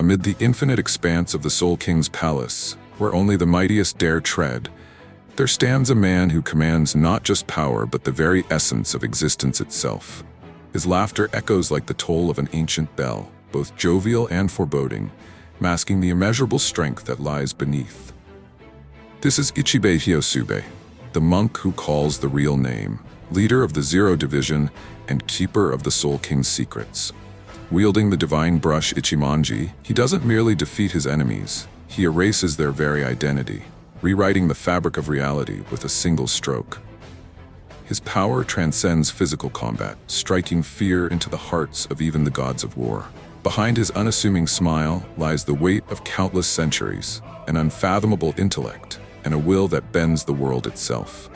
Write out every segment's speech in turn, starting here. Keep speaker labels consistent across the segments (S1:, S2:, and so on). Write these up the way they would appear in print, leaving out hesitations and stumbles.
S1: Amid the infinite expanse of the Soul King's palace, where only the mightiest dare tread, there stands a man who commands not just power but the very essence of existence itself. His laughter echoes like the toll of an ancient bell, both jovial and foreboding, masking the immeasurable strength that lies beneath. This is Ichibei Hyosube, the monk who calls the real name, leader of the Zero Division and keeper of the Soul King's secrets. Wielding the divine brush Ichimonji, he doesn't merely defeat his enemies, he erases their very identity, rewriting the fabric of reality with a single stroke. His power transcends physical combat, striking fear into the hearts of even the gods of war. Behind his unassuming smile lies the weight of countless centuries, an unfathomable intellect, and a will that bends the world itself.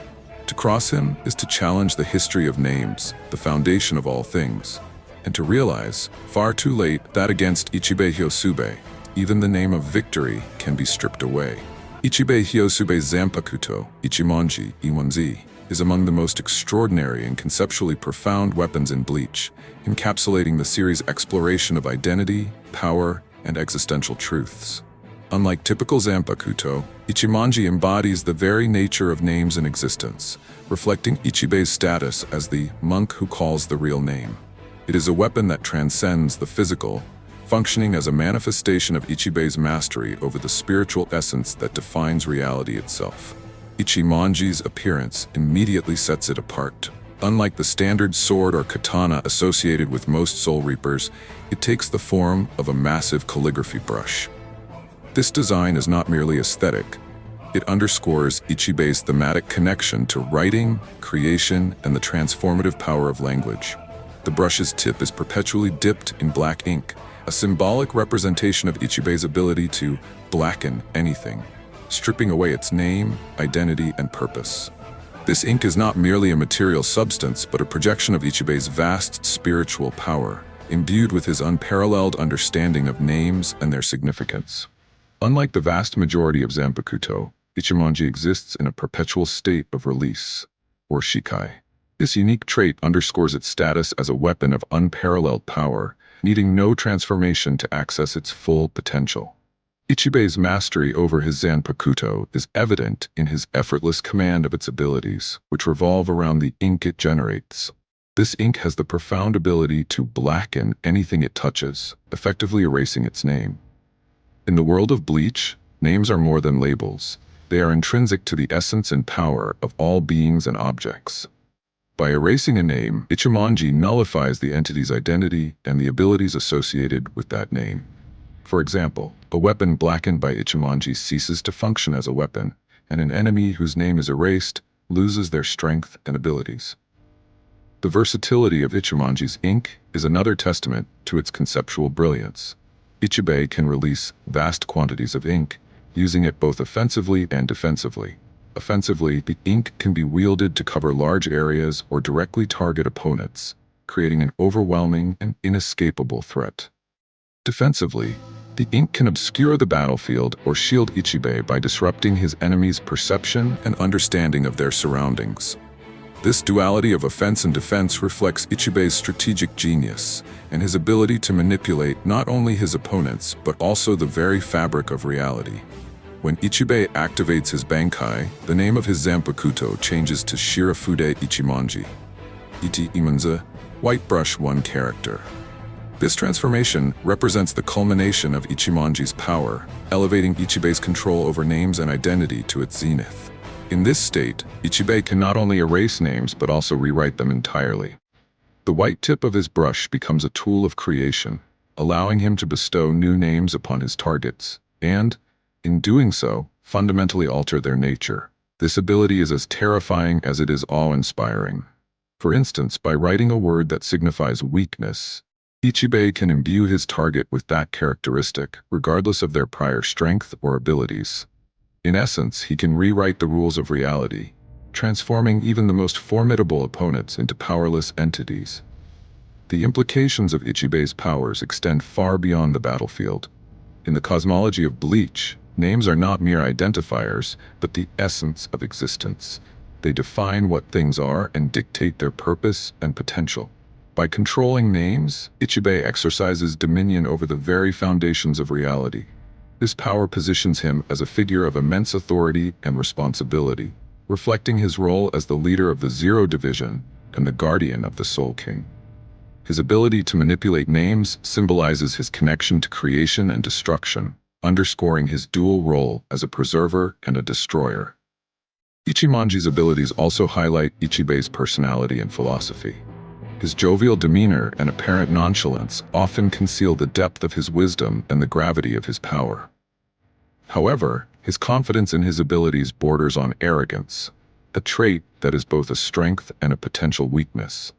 S1: To cross him is to challenge the history of names, the foundation of all things, and to realize, far too late, that against Ichibei Hyosube, even the name of victory can be stripped away. Ichibei Hyosube's Zanpakutō, Ichimonji, Iwanzi, is among the most extraordinary and conceptually profound weapons in Bleach, encapsulating the series' exploration of identity, power, and existential truths. Unlike typical Zanpakutō, Ichimonji embodies the very nature of names in existence, reflecting Ichibei's status as the monk who calls the real name. It is a weapon that transcends the physical, functioning as a manifestation of Ichibei's mastery over the spiritual essence that defines reality itself. Ichimonji's appearance immediately sets it apart. Unlike the standard sword or katana associated with most Soul Reapers, it takes the form of a massive calligraphy brush. This design is not merely aesthetic, it underscores Ichibei's thematic connection to writing, creation, and the transformative power of language. The brush's tip is perpetually dipped in black ink, a symbolic representation of Ichibei's ability to blacken anything, stripping away its name, identity, and purpose. This ink is not merely a material substance, but a projection of Ichibei's vast spiritual power, imbued with his unparalleled understanding of names and their significance. Unlike the vast majority of Zanpakutō, Ichimonji exists in a perpetual state of release, or shikai. This unique trait underscores its status as a weapon of unparalleled power, needing no transformation to access its full potential. Ichibei's mastery over his Zanpakutō is evident in his effortless command of its abilities, which revolve around the ink it generates. This ink has the profound ability to blacken anything it touches, effectively erasing its name. In the world of Bleach, names are more than labels. They are intrinsic to the essence and power of all beings and objects. By erasing a name, Ichimonji nullifies the entity's identity and the abilities associated with that name. For example, a weapon blackened by Ichimonji ceases to function as a weapon, and an enemy whose name is erased loses their strength and abilities. The versatility of Ichimonji's ink is another testament to its conceptual brilliance. Ichibei can release vast quantities of ink, using it both offensively and defensively. Offensively, the ink can be wielded to cover large areas or directly target opponents, creating an overwhelming and inescapable threat. Defensively, the ink can obscure the battlefield or shield Ichibei by disrupting his enemy's perception and understanding of their surroundings. This duality of offense and defense reflects Ichibei's strategic genius and his ability to manipulate not only his opponents but also the very fabric of reality. When Ichibei activates his Bankai, the name of his Zanpakutō changes to Shirafude Ichimonji, Ichimonji, White Brush 1 character. This transformation represents the culmination of Ichimonji's power, elevating Ichibei's control over names and identity to its zenith. In this state, Ichibei can not only erase names but also rewrite them entirely. The white tip of his brush becomes a tool of creation, allowing him to bestow new names upon his targets, and, in doing so, fundamentally alter their nature. This ability is as terrifying as it is awe-inspiring. For instance, by writing a word that signifies weakness, Ichibei can imbue his target with that characteristic, regardless of their prior strength or abilities. In essence, he can rewrite the rules of reality, transforming even the most formidable opponents into powerless entities. The implications of Ichibei's powers extend far beyond the battlefield. In the cosmology of Bleach, names are not mere identifiers, but the essence of existence. They define what things are and dictate their purpose and potential. By controlling names, Ichibei exercises dominion over the very foundations of reality. This power positions him as a figure of immense authority and responsibility, reflecting his role as the leader of the Zero Division and the guardian of the Soul King. His ability to manipulate names symbolizes his connection to creation and destruction, underscoring his dual role as a preserver and a destroyer. Ichimonji's abilities also highlight Ichibei's personality and philosophy. His jovial demeanor and apparent nonchalance often conceal the depth of his wisdom and the gravity of his power. However, his confidence in his abilities borders on arrogance, a trait that is both a strength and a potential weakness.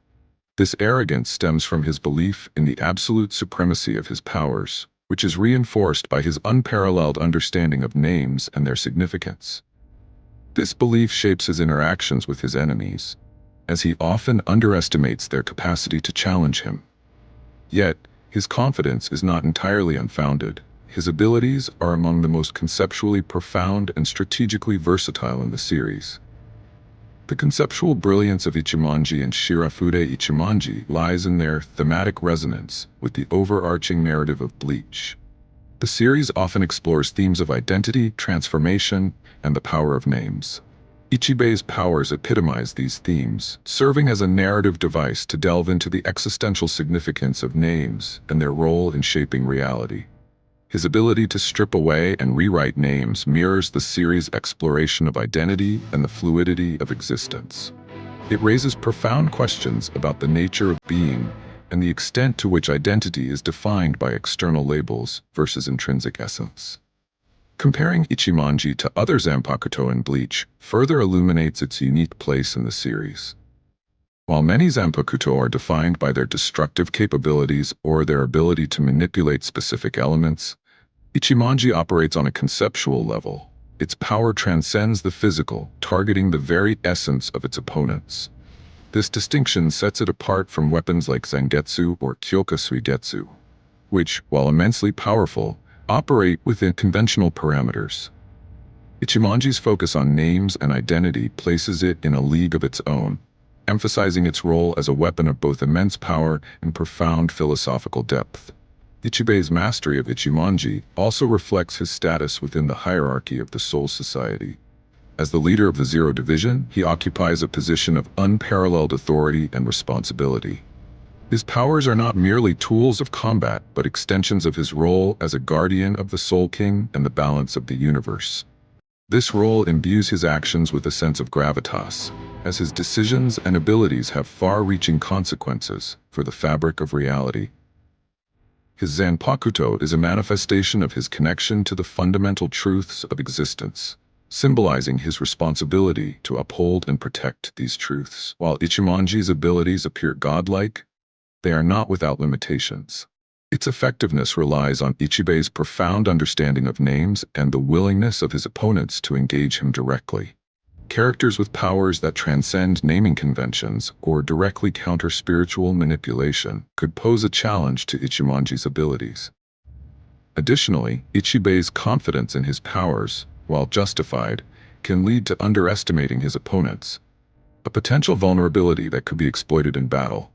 S1: This arrogance stems from his belief in the absolute supremacy of his powers, which is reinforced by his unparalleled understanding of names and their significance. This belief shapes his interactions with his enemies, as he often underestimates their capacity to challenge him. Yet, his confidence is not entirely unfounded. His abilities are among the most conceptually profound and strategically versatile in the series. The conceptual brilliance of Ichimonji and Shirafude Ichimonji lies in their thematic resonance with the overarching narrative of Bleach. The series often explores themes of identity, transformation, and the power of names. Ichibei's powers epitomize these themes, serving as a narrative device to delve into the existential significance of names and their role in shaping reality. His ability to strip away and rewrite names mirrors the series' exploration of identity and the fluidity of existence. It raises profound questions about the nature of being and the extent to which identity is defined by external labels versus intrinsic essence. Comparing Ichimonji to other Zanpakutō in Bleach further illuminates its unique place in the series. While many Zanpakutō are defined by their destructive capabilities or their ability to manipulate specific elements, Ichimonji operates on a conceptual level. Its power transcends the physical, targeting the very essence of its opponents. This distinction sets it apart from weapons like Zangetsu or Kyoka-suigetsu, which, while immensely powerful, operate within conventional parameters. Ichimonji's focus on names and identity places it in a league of its own, emphasizing its role as a weapon of both immense power and profound philosophical depth. Ichibei's mastery of Ichimonji also reflects his status within the hierarchy of the Soul Society. As the leader of the Zero Division, he occupies a position of unparalleled authority and responsibility. His powers are not merely tools of combat, but extensions of his role as a guardian of the Soul King and the balance of the universe. This role imbues his actions with a sense of gravitas, as his decisions and abilities have far-reaching consequences for the fabric of reality. His Zanpakutō is a manifestation of his connection to the fundamental truths of existence, symbolizing his responsibility to uphold and protect these truths. While Ichimonji's abilities appear godlike, they are not without limitations. Its effectiveness relies on Ichibei's profound understanding of names and the willingness of his opponents to engage him directly. Characters with powers that transcend naming conventions or directly counter spiritual manipulation could pose a challenge to Ichimonji's abilities. Additionally, Ichibei's confidence in his powers, while justified, can lead to underestimating his opponents, a potential vulnerability that could be exploited in battle.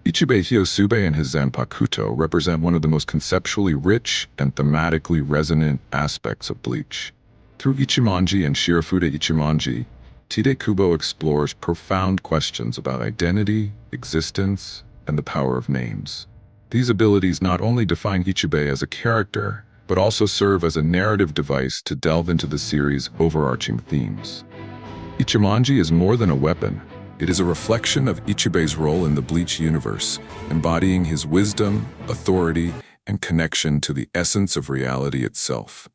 S1: Ichibei Hyosube and his Zanpakutō represent one of the most conceptually rich and thematically resonant aspects of Bleach. Through Ichimonji and Shirafude Ichimonji, Tide Kubo explores profound questions about identity, existence, and the power of names. These abilities not only define Ichibei as a character, but also serve as a narrative device to delve into the series' overarching themes. Ichimonji is more than a weapon. It is a reflection of Ichibei's role in the Bleach universe, embodying his wisdom, authority, and connection to the essence of reality itself.